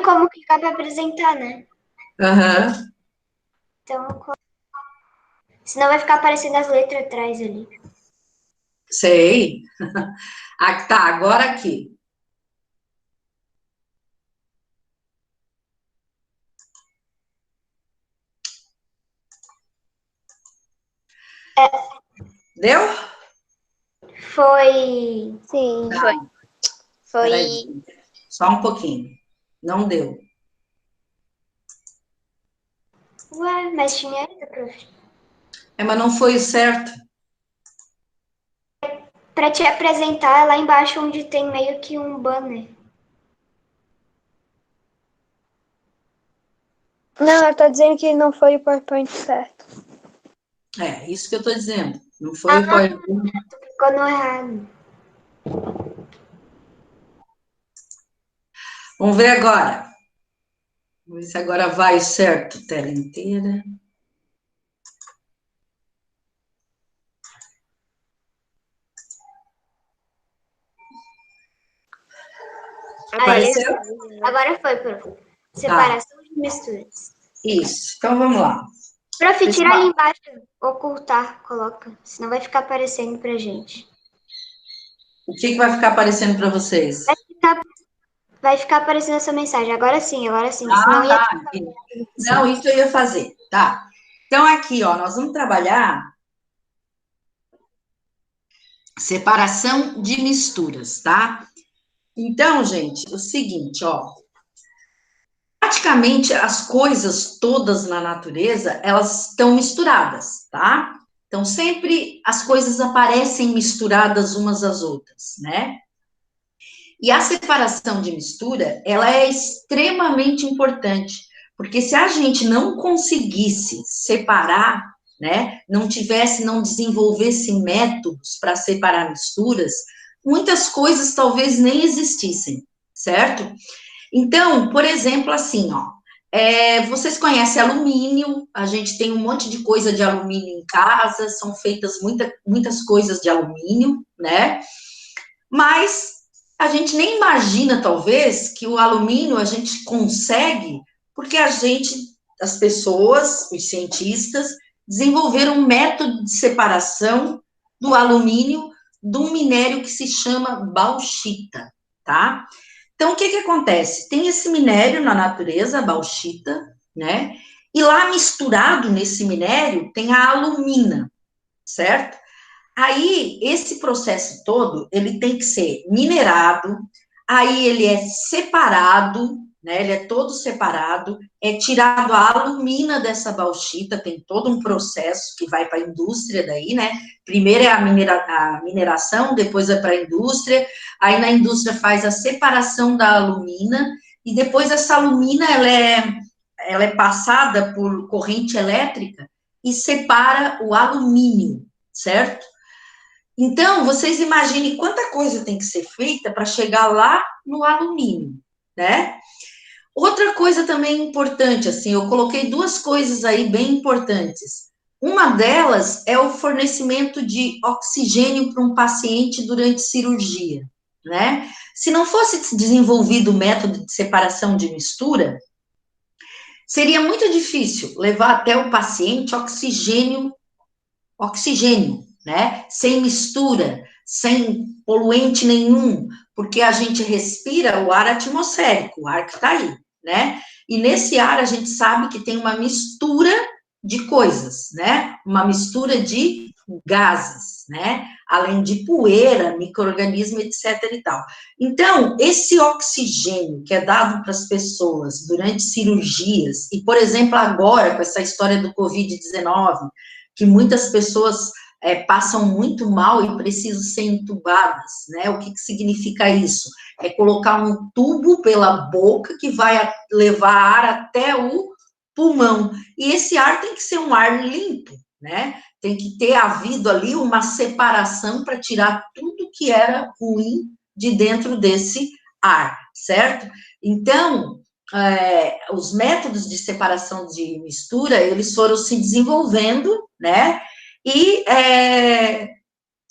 como clicar para apresentar, né? Aham. Então, senão vai ficar aparecendo as letras atrás ali. Sei. Ah, tá, agora aqui. Deu? Foi. Sim. Tá, peraí, Foi. só um pouquinho. Não deu. Ué, mas tinha isso, prof. Mas não foi certo. Para te apresentar lá embaixo onde tem meio que um banner. Não, eu tô dizendo que não foi o PowerPoint certo. É, isso que eu tô dizendo. Não foi o PowerPoint. Ficou no errado. Vamos ver agora. Vamos ver se agora vai certo. Tela inteira. Apareceu? Agora foi, prof. Tá, Separação de misturas. isso. Então vamos lá. Prof, tira ali Pessoal, embaixo. Ocultar, coloca. Senão vai ficar aparecendo pra gente. o que vai ficar aparecendo para vocês? Vai ficar aparecendo essa mensagem. Agora sim, agora sim. Senão Ah, ia. tá. Não, isso eu ia fazer. Tá. Então, aqui, ó, nós vamos trabalhar separação de misturas, tá? Então, gente, o seguinte, ó. Praticamente as coisas todas na natureza, elas estão misturadas, tá? Então, sempre as coisas aparecem misturadas umas às outras, né? E a separação de mistura, ela é extremamente importante, porque se a gente não conseguisse separar, né, não desenvolvesse métodos para separar misturas, muitas coisas talvez nem existissem, certo? Então, por exemplo, assim, ó, vocês conhecem alumínio, a gente tem um monte de coisa de alumínio em casa, são feitas muitas coisas de alumínio, né? Mas a gente nem imagina, talvez, que o alumínio a gente consegue, porque as pessoas, os cientistas, desenvolveram um método de separação do alumínio de um minério que se chama bauxita, tá? Então, o que acontece? Tem esse minério na natureza, a bauxita, né? E lá misturado nesse minério tem a alumina, certo? Aí, esse processo todo, ele tem que ser minerado, aí ele é separado, né, ele é todo separado, é tirado a alumina dessa bauxita, tem todo um processo que vai para a indústria daí, né, primeiro é a mineração, depois é para a indústria, aí na indústria faz a separação da alumina, e depois essa alumina, ela é passada por corrente elétrica e separa o alumínio, certo? Então, vocês imaginem quanta coisa tem que ser feita para chegar lá no alumínio, né? Outra coisa também importante, assim, eu coloquei duas coisas aí bem importantes. Uma delas é o fornecimento de oxigênio para um paciente durante cirurgia, né? Se não fosse desenvolvido o método de separação de mistura, seria muito difícil levar até o paciente oxigênio, né? Sem mistura, sem poluente nenhum, porque a gente respira o ar atmosférico, o ar que está aí, né? E nesse ar a gente sabe que tem uma mistura de coisas, né? Uma mistura de gases, né? Além de poeira, micro-organismo, etc. e tal. Então, esse oxigênio que é dado para as pessoas durante cirurgias, e, por exemplo, agora, com essa história do Covid-19, que muitas pessoas passam muito mal e precisam ser entubadas, né? O que significa isso? É colocar um tubo pela boca que vai levar ar até o pulmão. E esse ar tem que ser um ar limpo, né? Tem que ter havido ali uma separação para tirar tudo que era ruim de dentro desse ar, certo? Então, os métodos de separação de mistura, eles foram se desenvolvendo, né, e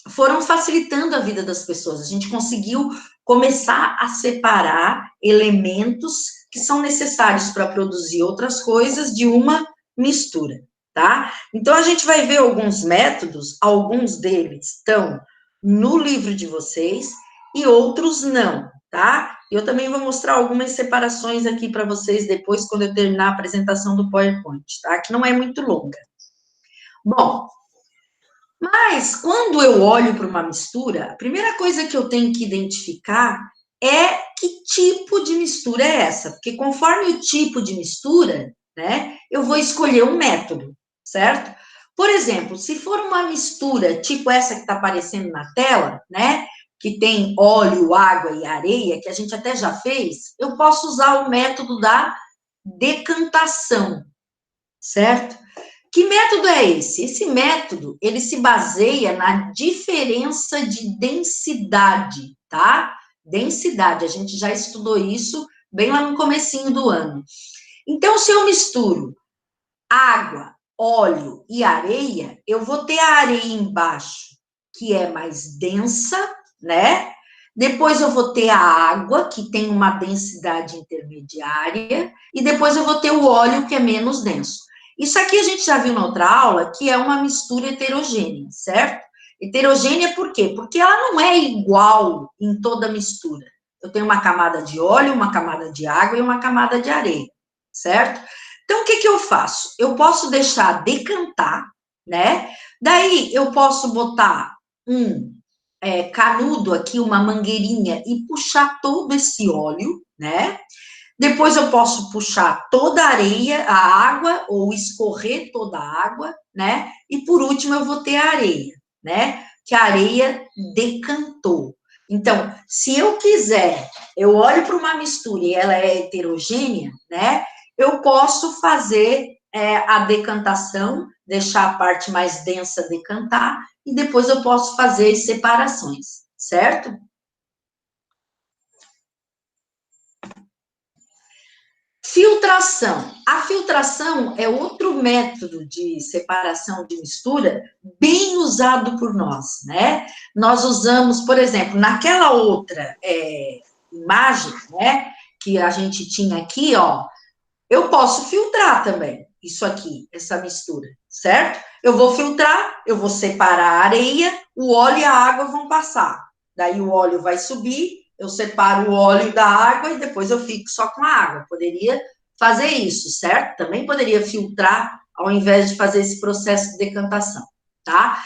foram facilitando a vida das pessoas. A gente conseguiu começar a separar elementos que são necessários para produzir outras coisas de uma mistura, tá? Então, a gente vai ver alguns métodos, alguns deles estão no livro de vocês e outros não, tá? Eu também vou mostrar algumas separações aqui para vocês depois, quando eu terminar a apresentação do PowerPoint, tá? Que não é muito longa. Bom, mas quando eu olho para uma mistura, a primeira coisa que eu tenho que identificar é que tipo de mistura é essa, porque conforme o tipo de mistura, né, eu vou escolher um método, certo? Por exemplo, se for uma mistura tipo essa que está aparecendo na tela, né, que tem óleo, água e areia, que a gente até já fez, eu posso usar o método da decantação, certo? Que método é esse? Esse método, ele se baseia na diferença de densidade, tá? Densidade, a gente já estudou isso bem lá no comecinho do ano. Então, se eu misturo água, óleo e areia, eu vou ter a areia embaixo, que é mais densa, né? Depois eu vou ter a água, que tem uma densidade intermediária, e depois eu vou ter o óleo, que é menos denso. Isso aqui a gente já viu na outra aula, que é uma mistura heterogênea, certo? Heterogênea por quê? Porque ela não é igual em toda mistura. Eu tenho uma camada de óleo, uma camada de água e uma camada de areia, certo? Então, o que eu faço? Eu posso deixar decantar, né? Daí, eu posso botar um canudo aqui, uma mangueirinha, e puxar todo esse óleo, né? Depois eu posso puxar toda a areia, a água, ou escorrer toda a água, né? E por último eu vou ter a areia, né? Que a areia decantou. Então, se eu quiser, eu olho para uma mistura e ela é heterogênea, né? Eu posso fazer a decantação, deixar a parte mais densa decantar, e depois eu posso fazer as separações, certo? Filtração. A filtração é outro método de separação de mistura bem usado por nós, né? Nós usamos, por exemplo, naquela outra imagem, né, que a gente tinha aqui, ó, eu posso filtrar também isso aqui, essa mistura, certo? Eu vou filtrar, eu vou separar a areia, o óleo e a água vão passar. Daí o óleo vai subir, eu separo o óleo da água e depois eu fico só com a água. Poderia fazer isso, certo? Também poderia filtrar ao invés de fazer esse processo de decantação, tá?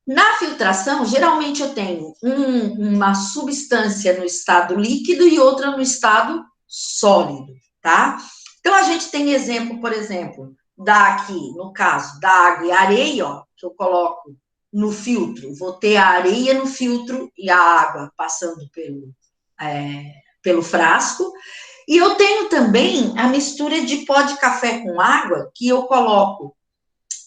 Na filtração, geralmente eu tenho uma substância no estado líquido e outra no estado sólido, tá? Então, a gente tem exemplo, por exemplo, aqui, no caso, da água e areia, ó, que eu coloco no filtro. Vou ter a areia no filtro e a água passando pelo frasco. E eu tenho também a mistura de pó de café com água, que eu coloco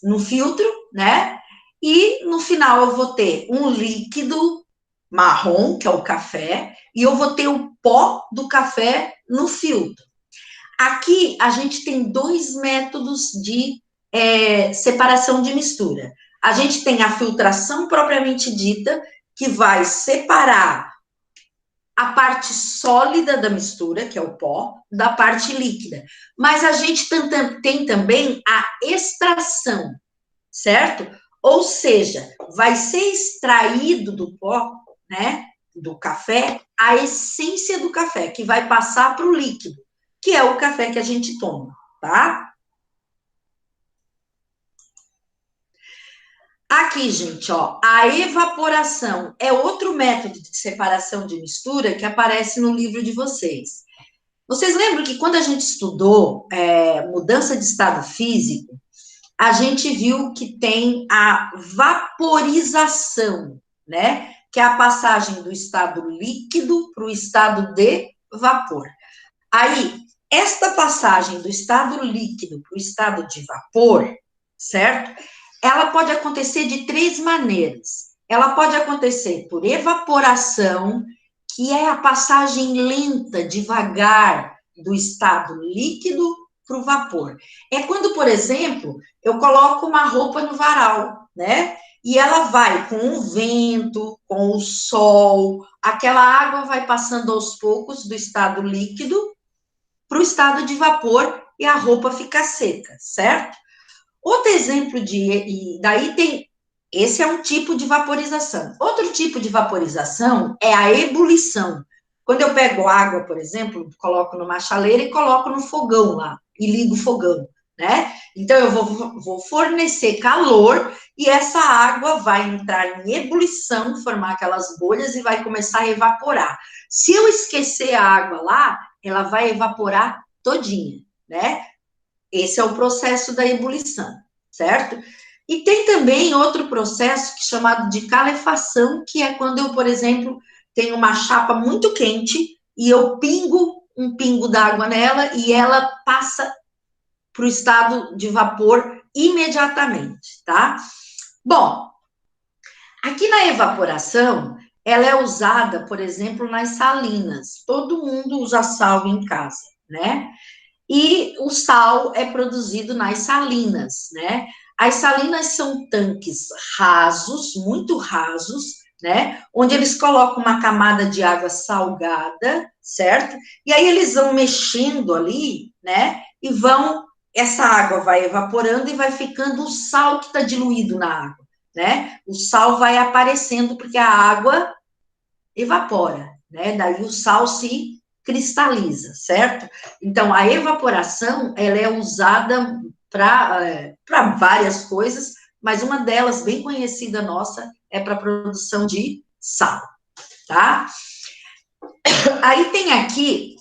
no filtro, né? E no final eu vou ter um líquido marrom, que é o café, e eu vou ter o pó do café no filtro. Aqui a gente tem dois métodos de separação de mistura. A gente tem a filtração propriamente dita, que vai separar a parte sólida da mistura, que é o pó, da parte líquida. Mas a gente tem também a extração, certo? Ou seja, vai ser extraído do pó, né, do café, a essência do café, que vai passar para o líquido, que é o café que a gente toma, tá? Aqui, gente, ó, a evaporação é outro método de separação de mistura que aparece no livro de vocês. Vocês lembram que quando a gente estudou mudança de estado físico, a gente viu que tem a vaporização, né? Que é a passagem do estado líquido para o estado de vapor. Aí, esta passagem do estado líquido para o estado de vapor, certo? Ela pode acontecer de três maneiras. Ela pode acontecer por evaporação, que é a passagem lenta, devagar, do estado líquido para o vapor. É quando, por exemplo, eu coloco uma roupa no varal, né? E ela vai com o vento, com o sol, aquela água vai passando aos poucos do estado líquido para o estado de vapor e a roupa fica seca, certo? Outro exemplo e daí tem, esse é um tipo de vaporização. Outro tipo de vaporização é a ebulição. Quando eu pego água, por exemplo, coloco numa chaleira e coloco no fogão lá, e ligo o fogão, né? Então, eu vou fornecer calor e essa água vai entrar em ebulição, formar aquelas bolhas e vai começar a evaporar. Se eu esquecer a água lá, ela vai evaporar todinha, né? Esse é o processo da ebulição, certo? E tem também outro processo chamado de calefação, que é quando eu, por exemplo, tenho uma chapa muito quente e eu pingo um pingo d'água nela e ela passa para o estado de vapor imediatamente, tá? Bom, aqui na evaporação, ela é usada, por exemplo, nas salinas. Todo mundo usa sal em casa, né? E o sal é produzido nas salinas, né? As salinas são tanques rasos, muito rasos, né? Onde eles colocam uma camada de água salgada, certo? E aí eles vão mexendo ali, né? E essa água vai evaporando e vai ficando o sal que está diluído na água, né? O sal vai aparecendo porque a água evapora, né? Daí o sal se cristaliza, certo? Então, a evaporação, ela é usada para várias coisas, mas uma delas, bem conhecida nossa, é para a produção de sal, tá? Aí tem aqui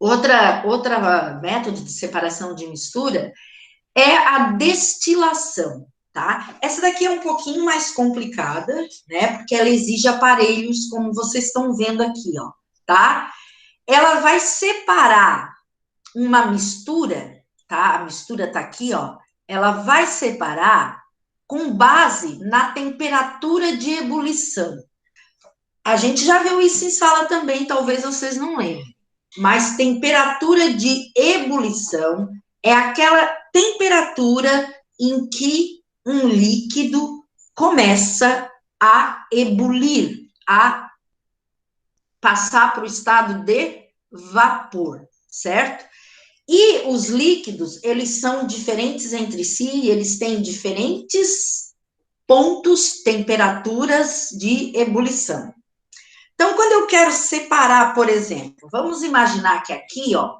outra método de separação de mistura, é a destilação, tá? Essa daqui é um pouquinho mais complicada, né? Porque ela exige aparelhos, como vocês estão vendo aqui, ó, tá? Ela vai separar uma mistura, tá? A mistura tá aqui, ó. Ela vai separar com base na temperatura de ebulição. A gente já viu isso em sala também, talvez vocês não lembrem. Mas temperatura de ebulição é aquela temperatura em que um líquido começa a ebulir, a passar para o estado de vapor, certo? E os líquidos, eles são diferentes entre si, eles têm diferentes pontos, temperaturas de ebulição. Então, quando eu quero separar, por exemplo, vamos imaginar que aqui, ó,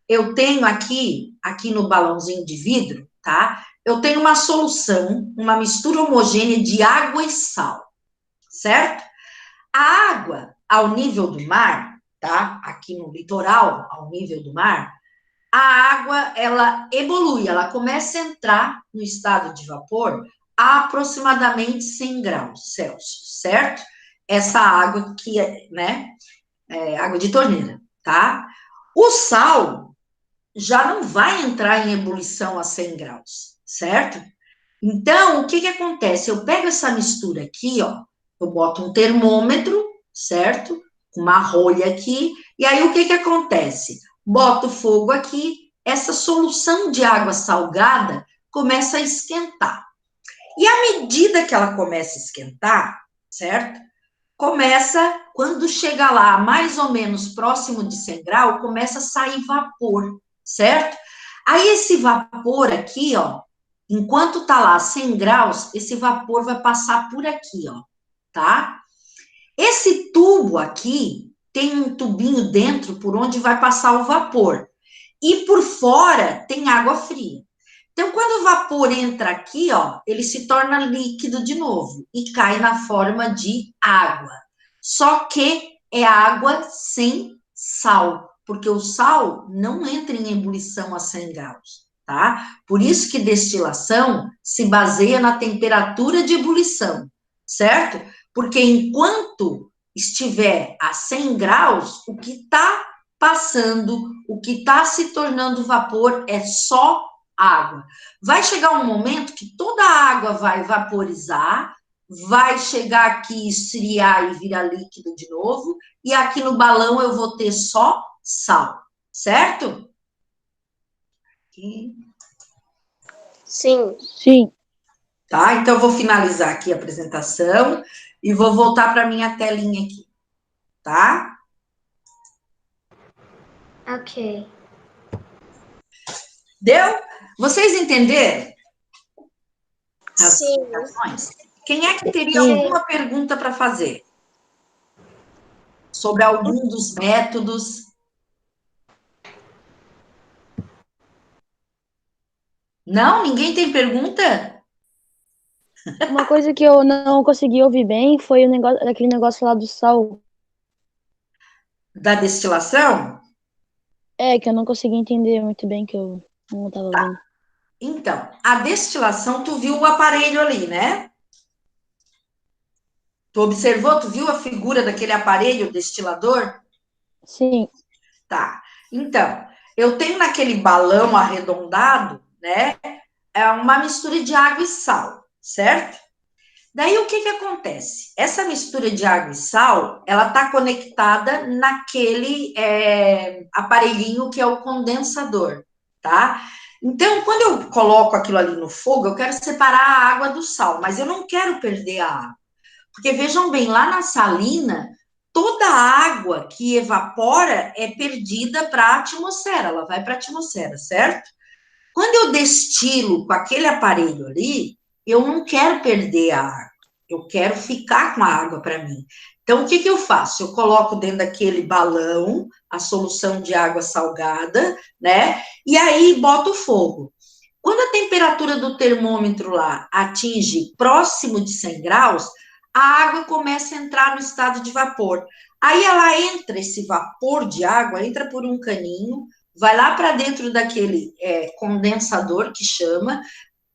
eu tenho aqui no balãozinho de vidro, tá? Eu tenho uma solução, uma mistura homogênea de água e sal, certo? A água, ao nível do mar, tá? Aqui no litoral, ao nível do mar, a água, ela evolui, ela começa a entrar no estado de vapor a aproximadamente 100 graus Celsius, certo? Essa água que é, né, água de torneira, tá? O sal já não vai entrar em ebulição a 100 graus, certo? Então, o que que acontece? Eu pego essa mistura aqui, ó, eu boto um termômetro, certo? Uma rolha aqui, e aí o que que acontece? Boto fogo aqui, essa solução de água salgada começa a esquentar. E à medida que ela começa a esquentar, certo? Quando chega lá, mais ou menos próximo de 100 graus, começa a sair vapor, certo? Aí esse vapor aqui, ó, enquanto tá lá 100 graus, esse vapor vai passar por aqui, ó, tá? Esse tubo aqui tem um tubinho dentro por onde vai passar o vapor. E por fora tem água fria. Então, quando o vapor entra aqui, ó, ele se torna líquido de novo e cai na forma de água. Só que é água sem sal, porque o sal não entra em ebulição a 100 graus, tá? Por isso que destilação se baseia na temperatura de ebulição, certo? Porque enquanto estiver a 100 graus, o que está passando, o que está se tornando vapor é só água. Vai chegar um momento que toda a água vai vaporizar, vai chegar aqui, esfriar e virar líquido de novo, e aqui no balão eu vou ter só sal, certo? Aqui. Sim. Sim. Tá? Então, eu vou finalizar aqui a apresentação e vou voltar para a minha telinha aqui, tá? Ok. Deu? Vocês entenderam as Sim. explicações? Quem é que teria Sim. alguma pergunta para fazer? Sobre algum dos métodos? Não? Ninguém tem pergunta? Uma coisa que eu não consegui ouvir bem foi o negócio, aquele negócio lá do sal. Da destilação? É, que eu não consegui entender muito bem, que eu não tava vendo. Então, a destilação, tu viu o aparelho ali, né? Tu observou, tu viu a figura daquele aparelho destilador? Sim, Tá. Então, eu tenho naquele balão arredondado, né? É uma mistura de água e sal, certo? Daí o que que acontece? Essa mistura de água e sal, ela está conectada naquele aparelhinho que é o condensador, tá? Então, quando eu coloco aquilo ali no fogo, eu quero separar a água do sal, mas eu não quero perder a água. Porque vejam bem, lá na salina, toda a água que evapora é perdida para a atmosfera, ela vai para a atmosfera, certo? Quando eu destilo com aquele aparelho ali, eu não quero perder a água, eu quero ficar com a água para mim. Então, o que que eu faço? Eu coloco dentro daquele balão a solução de água salgada, né? E aí boto o fogo. Quando a temperatura do termômetro lá atinge próximo de 100 graus, a água começa a entrar no estado de vapor. Aí ela entra, esse vapor de água, entra por um caninho, vai lá para dentro daquele condensador que chama,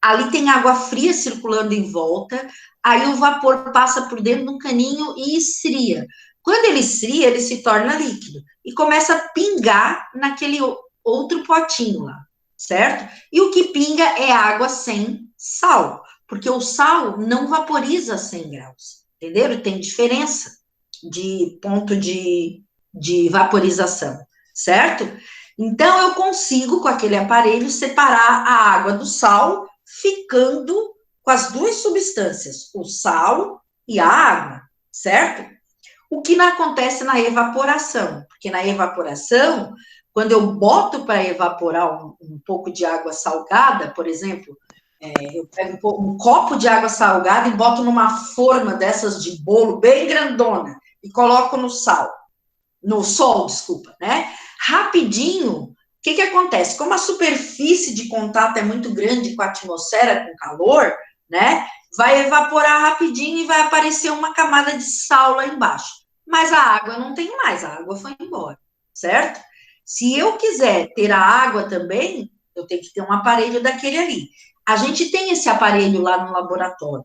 ali tem água fria circulando em volta, aí o vapor passa por dentro de um caninho e esfria. Quando ele esfria, ele se torna líquido e começa a pingar naquele outro potinho lá, certo? E o que pinga é água sem sal, porque o sal não vaporiza a 100 graus, entenderam? Tem diferença de ponto de vaporização, certo? Então, eu consigo, com aquele aparelho, separar a água do sal, ficando com as duas substâncias, o sal e a água, certo? O que não acontece na evaporação, porque na evaporação, quando eu boto para evaporar um pouco de água salgada, por exemplo, eu pego um copo de água salgada e boto numa forma dessas de bolo bem grandona e coloco no sol, desculpa, né? Rapidinho, o que que acontece? Como a superfície de contato é muito grande com a atmosfera, com calor, né? Vai evaporar rapidinho e vai aparecer uma camada de sal lá embaixo. Mas a água não tem mais, a água foi embora, certo? Se eu quiser ter a água também, eu tenho que ter um aparelho daquele ali. A gente tem esse aparelho lá no laboratório.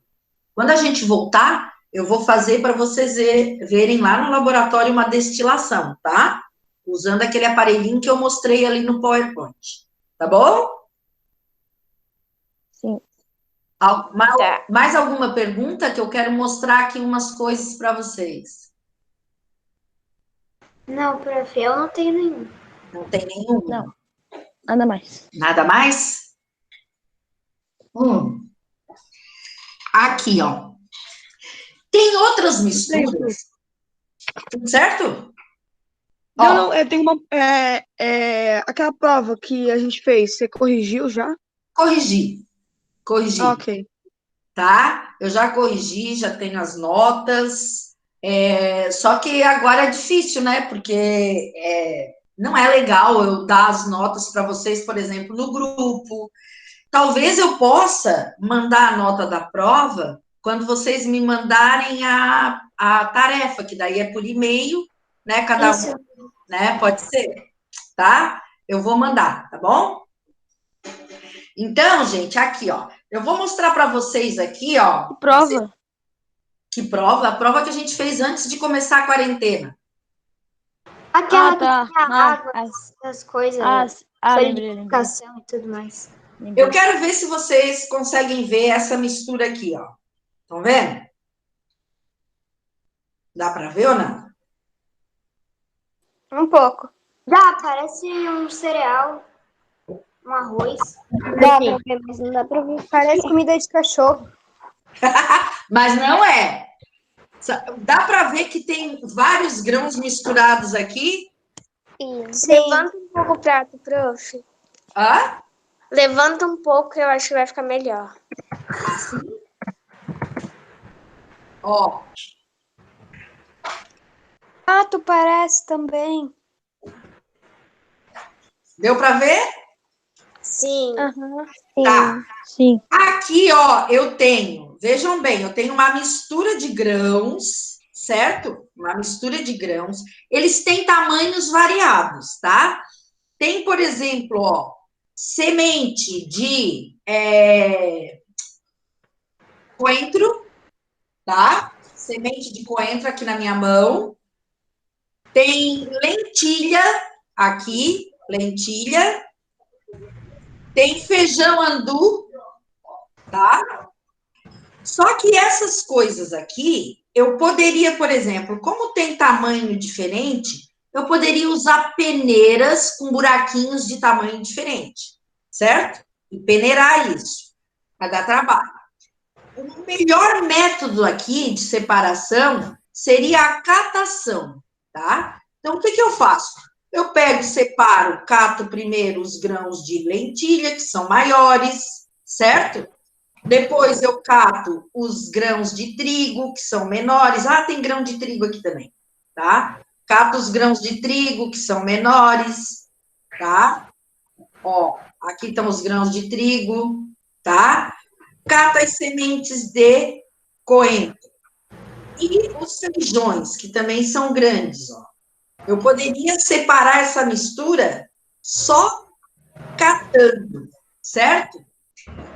Quando a gente voltar, eu vou fazer para vocês verem lá no laboratório uma destilação, tá? Usando aquele aparelhinho que eu mostrei ali no PowerPoint. Tá bom? sim. Mais alguma pergunta? Que eu quero mostrar aqui umas coisas para vocês. Não, prof, eu não tenho nenhum. Não tem nenhuma? Não, nada mais. Nada mais? Aqui, ó. Tem outras misturas, certo? Não, tem uma. Aquela prova que a gente fez, você corrigiu já? Corrigi. Ok. Tá? Eu já corrigi, já tenho as notas. Só que agora é difícil, né? Porque não é legal eu dar as notas para vocês, por exemplo, no grupo. Talvez eu possa mandar a nota da prova quando vocês me mandarem a tarefa, que daí é por e-mail, né? Cada Isso. um, né? Pode ser, tá? Eu vou mandar, tá bom? Então, gente, aqui, ó. Eu vou mostrar para vocês aqui, ó. Prova? Que prova? A prova que a gente fez antes de começar a quarentena. Aquela tá. que tinha água, as coisas, Lembrei. solidificação e tudo mais. Eu quero ver se vocês conseguem ver essa mistura aqui, ó. Estão vendo? Dá para ver ou não? Um pouco. Já parece um cereal, um arroz. Dá pra ver, mas não dá pra ver. Parece comida de cachorro. Mas não é. Dá para ver que tem vários grãos misturados aqui. Sim. Levanta um pouco o prato, prof. Hã? Levanta um pouco, eu acho que vai ficar melhor. Assim. Ó, Ah, tu parece também. deu para ver? Sim. Aham, Tá. sim. Aqui, ó, eu tenho, vejam bem, eu tenho uma mistura de grãos, certo? Uma mistura de grãos. Eles têm tamanhos variados, tá? Tem, por exemplo, ó, semente de coentro, tá? Semente de coentro aqui na minha mão. Tem lentilha aqui, lentilha. Tem feijão andu, tá? Só que essas coisas aqui, eu poderia, por exemplo, como tem tamanho diferente, eu poderia usar peneiras com buraquinhos de tamanho diferente, certo? E peneirar isso, para dar trabalho. O melhor método aqui de separação seria a catação, tá? Então, o que eu faço? Eu pego, separo, cato primeiro os grãos de lentilha, que são maiores, certo? Depois eu cato os grãos de trigo, que são menores. Ah, tem grão de trigo aqui também, tá? Cato os grãos de trigo, que são menores, tá? Ó, aqui estão os grãos de trigo, tá? Cato as sementes de coentro. E os feijões, que também são grandes, ó. Eu poderia separar essa mistura só catando, certo?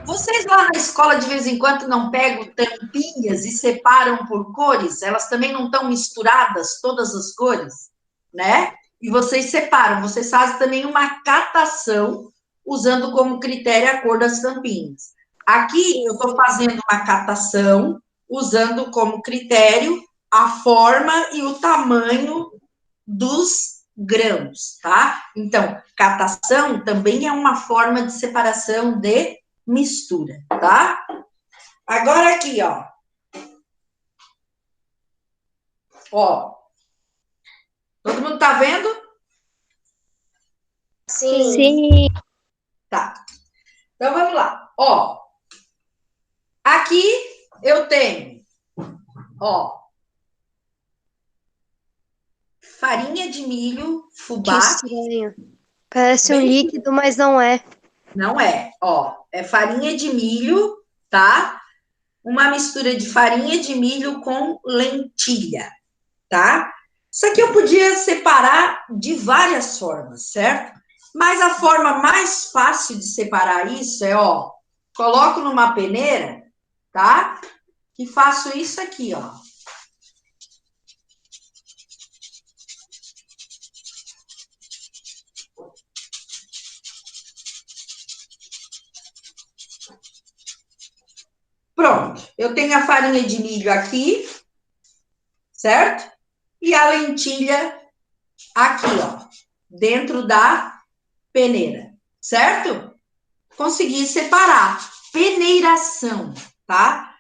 Vocês lá na escola, de vez em quando, não pegam tampinhas e separam por cores? Elas também não estão misturadas, todas as cores, né? E vocês separam, vocês fazem também uma catação, usando como critério a cor das tampinhas. Aqui, eu estou fazendo uma catação, usando como critério a forma e o tamanho dos grãos, tá? Então, catação também é uma forma de separação de mistura, tá? Agora aqui, ó. Ó. Todo mundo tá vendo? Sim. Sim. Tá. Então, vamos lá. Ó. Aqui eu tenho, ó, farinha de milho, Que fubá. estranho. Parece um Bem- líquido, mas não é. Não é, ó. É farinha de milho, tá? Uma mistura de farinha de milho com lentilha, tá? Isso aqui eu podia separar de várias formas, certo? Mas a forma mais fácil de separar isso é, ó, coloco numa peneira, tá? E faço isso aqui, ó. Pronto. Eu tenho a farinha de milho aqui, certo? E a lentilha aqui, ó, dentro da peneira, certo? Consegui separar. Peneiração, tá?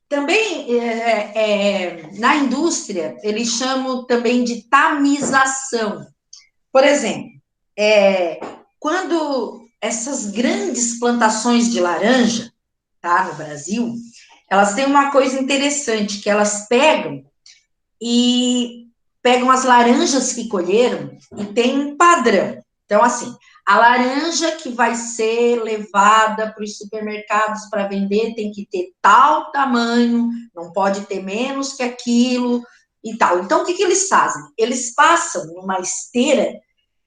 Também, na indústria, eles chamam também de tamização. Por exemplo, quando essas grandes plantações de laranja, tá, no Brasil, elas têm uma coisa interessante, que elas pegam as laranjas que colheram e tem um padrão. Então, assim, a laranja que vai ser levada para os supermercados para vender tem que ter tal tamanho, não pode ter menos que aquilo e tal. Então, o que eles fazem? Eles passam numa esteira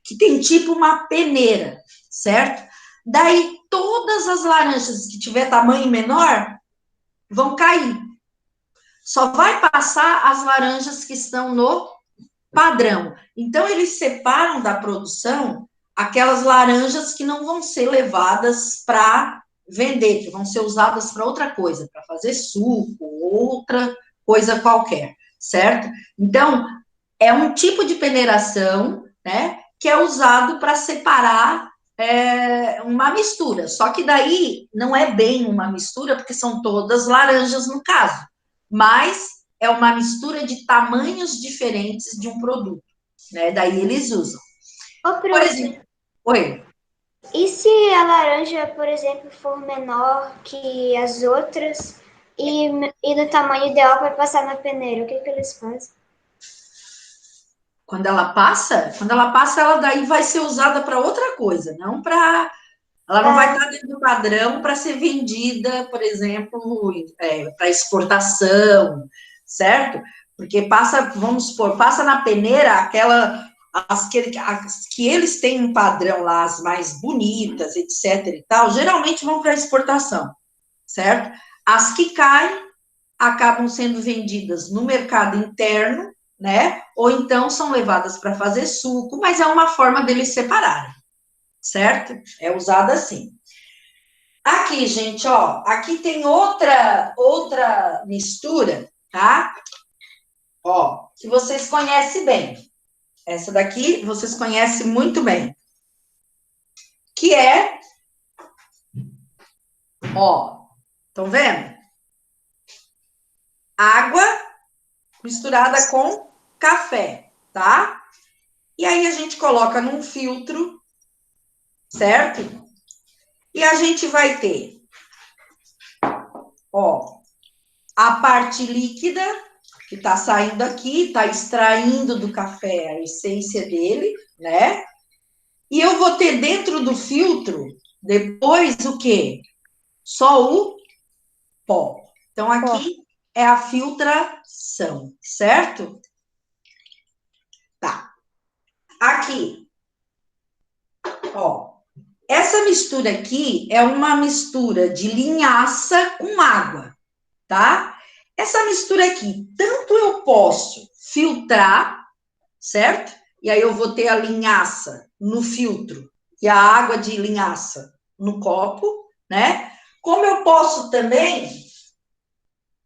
que tem tipo uma peneira, certo? Daí, todas as laranjas que tiver tamanho menor vão cair. Só vai passar as laranjas que estão no padrão. Então, eles separam da produção aquelas laranjas que não vão ser levadas para vender, que vão ser usadas para outra coisa, para fazer suco, outra coisa qualquer, certo? Então, é um tipo de peneiração, né, que é usado para separar uma mistura. Só que daí não é bem uma mistura, porque são todas laranjas no caso, mas é uma mistura de tamanhos diferentes de um produto, né? Daí eles usam. Ô, Por prof, exemplo, oi. E se a laranja, por exemplo, for menor que as outras e no tamanho ideal para passar na peneira, o que eles fazem? Quando ela passa, ela daí vai ser usada para outra coisa, não para. Ela não vai estar dentro do padrão para ser vendida, por exemplo, para exportação, certo? Porque passa, vamos supor, passa na peneira as que eles têm um padrão lá, as mais bonitas, etc. e tal, geralmente vão para exportação, certo? As que caem acabam sendo vendidas no mercado interno, né? Ou então são levadas para fazer suco, mas é uma forma deles separarem, certo? É usada assim. Aqui, gente, ó, aqui tem outra mistura, tá? Ó, que vocês conhecem bem. Essa daqui vocês conhecem muito bem. Que é, ó, estão vendo? Água misturada com café, tá? E aí a gente coloca num filtro, certo? E a gente vai ter, ó, a parte líquida, que tá saindo aqui, tá extraindo do café a essência dele, né? E eu vou ter dentro do filtro, depois o quê? Só o pó. Então, aqui é a filtração, certo? Tá. Aqui, ó. Essa mistura aqui é uma mistura de linhaça com água, tá? Essa mistura aqui, tanto eu posso filtrar, certo? E aí eu vou ter a linhaça no filtro e a água de linhaça no copo, né? Como eu posso também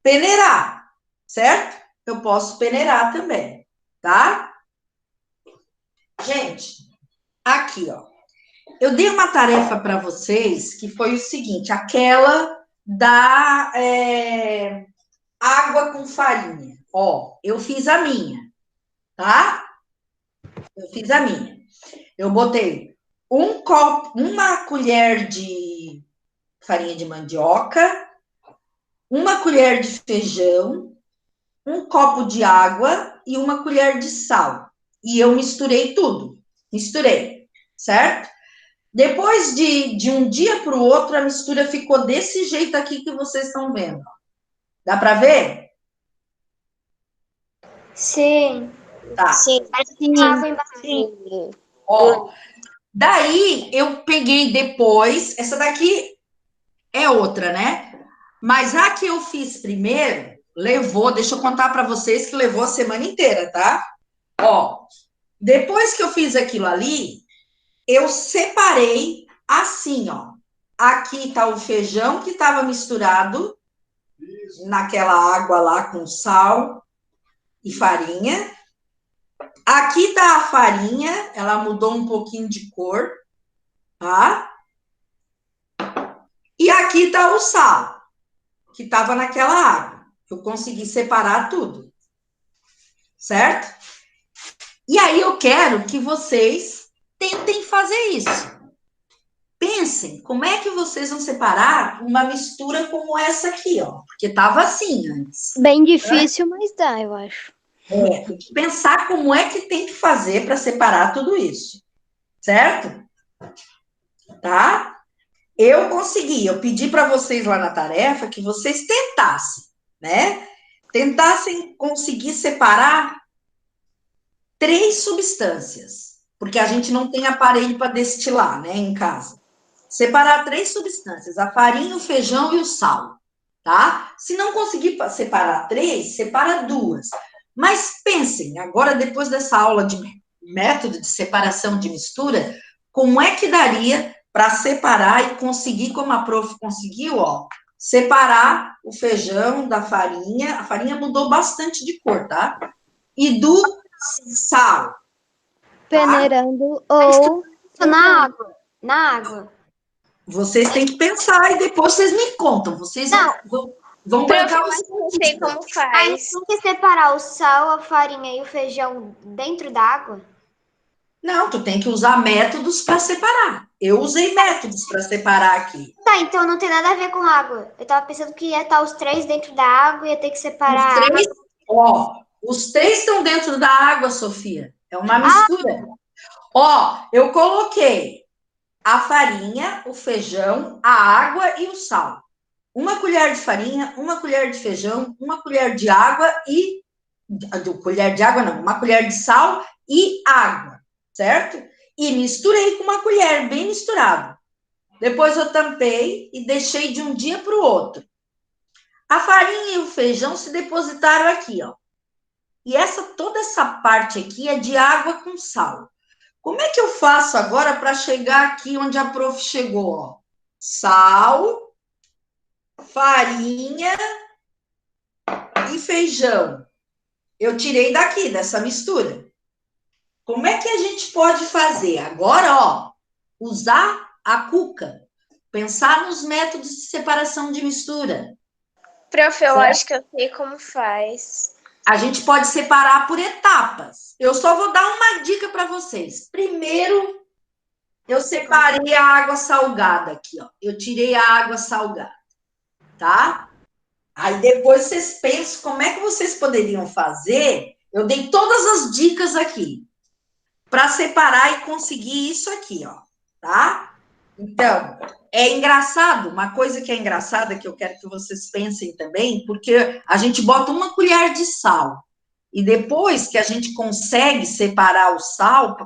peneirar, certo? Eu posso peneirar também, tá? Gente, aqui, ó. Eu dei uma tarefa para vocês que foi o seguinte, aquela da água com farinha. Ó, eu fiz a minha, tá? Eu fiz a minha. Eu botei uma colher de farinha de mandioca, uma colher de feijão, um copo de água e uma colher de sal. E eu misturei tudo. Misturei, certo? Depois de um dia para o outro, a mistura ficou desse jeito aqui que vocês estão vendo. Dá para ver? Sim. Tá. Sim. Água embaixo. Ó, daí eu peguei depois, essa daqui é outra, né? Mas a que eu fiz primeiro, deixa eu contar para vocês que levou a semana inteira, tá? Ó, depois que eu fiz aquilo ali, eu separei assim, ó. Aqui tá o feijão que estava misturado naquela água lá com sal e farinha. Aqui tá a farinha, ela mudou um pouquinho de cor, tá? E aqui tá o sal, que estava naquela água. Eu consegui separar tudo, certo? E aí eu quero que vocês tentem fazer isso. Pensem, como é que vocês vão separar uma mistura como essa aqui, ó? Porque estava assim antes. Bem difícil, mas dá, eu acho. Tem que pensar como é que tem que fazer para separar tudo isso, certo? Tá? Eu consegui, eu pedi para vocês lá na tarefa que vocês tentassem, né? Tentassem conseguir separar 3 substâncias, porque a gente não tem aparelho para destilar, né, em casa. Separar 3 substâncias, a farinha, o feijão e o sal, tá? Se não conseguir separar 3, separa 2. Mas pensem, agora depois dessa aula de método de separação de mistura, como é que daria para separar e conseguir, como a prof conseguiu, ó, separar o feijão da farinha, a farinha mudou bastante de cor, tá? E do sal. Peneirando ou... Na água. Na água. Vocês têm que pensar e depois vocês me contam. Vocês vão pegar os... Eu não sei como Aí faz. tem que separar o sal, a farinha e o feijão dentro da água? Não, tu tem que usar métodos para separar. Eu usei métodos para separar aqui. Tá, então não tem nada a ver com água. Eu tava pensando que ia estar os três dentro da água e ia ter que Os separar. três, ó, os três estão dentro da água, Sofia. É uma mistura. Ó, eu coloquei a farinha, o feijão, a água e o sal. Uma colher de farinha, uma colher de feijão, uma colher de água e... colher de água não, uma colher de sal e água, certo? E misturei com uma colher, bem misturado. Depois eu tampei e deixei de um dia para o outro. A farinha e o feijão se depositaram aqui, ó. E toda essa parte aqui é de água com sal. Como é que eu faço agora para chegar aqui onde a prof chegou, ó? Sal, farinha e feijão. Eu tirei daqui, dessa mistura. Como é que a gente pode fazer? Agora, ó, usar a cuca. Pensar nos métodos de separação de mistura. Prof, eu Certo? acho que eu sei como faz. A gente pode separar por etapas. Eu só vou dar uma dica para vocês. Primeiro, eu separei a água salgada aqui, ó. Eu tirei a água salgada, tá? Aí depois vocês pensam como é que vocês poderiam fazer. Eu dei todas as dicas aqui para separar e conseguir isso aqui, ó, tá? Então, é engraçado, uma coisa que é engraçada que eu quero que vocês pensem também, porque a gente bota uma colher de sal e depois que a gente consegue separar o sal,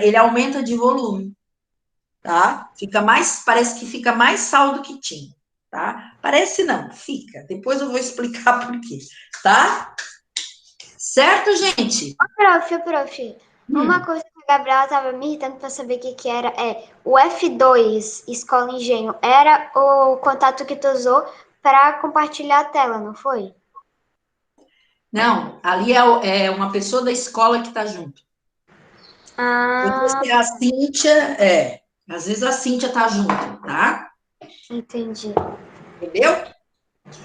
ele aumenta de volume, tá? Parece que fica mais sal do que tinha, tá? Parece não, fica. Depois eu vou explicar por quê, tá? Certo, gente? Prof, uma coisa que a Gabriela tava me irritando para saber o que era o F2 Escola Engenho era o contato que tu usou para compartilhar a tela, não foi? Não, ali é uma pessoa da escola que está junto. Ah, A Cíntia, às vezes a Cíntia tá junto, tá? entendi. Entendeu?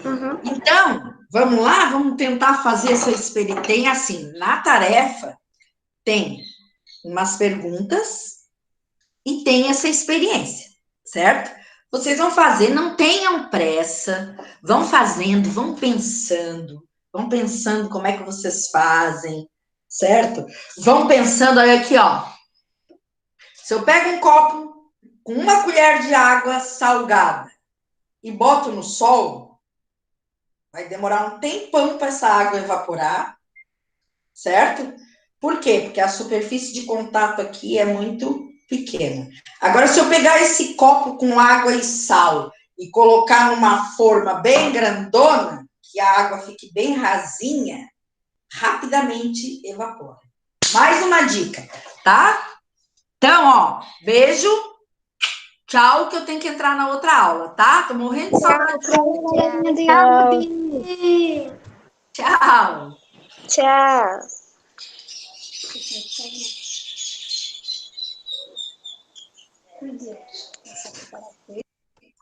Uhum. Então, vamos lá, vamos tentar fazer essa experiência. Tem assim, na tarefa, tem umas perguntas e tem essa experiência, certo? Vocês vão fazer, não tenham pressa, vão fazendo, vão pensando como é que vocês fazem, certo? Vão pensando, olha aqui, ó. Se eu pego um copo com uma colher de água salgada e boto no sol, vai demorar um tempão para essa água evaporar, certo? Por quê? Porque a superfície de contato aqui é muito pequena. Agora, se eu pegar esse copo com água e sal e colocar numa forma bem grandona, que a água fique bem rasinha, rapidamente evapora. Mais uma dica, tá? Então, ó, beijo. Tchau, que eu tenho que entrar na outra aula, tá? Tô morrendo de saudade. Tchau. Tchau.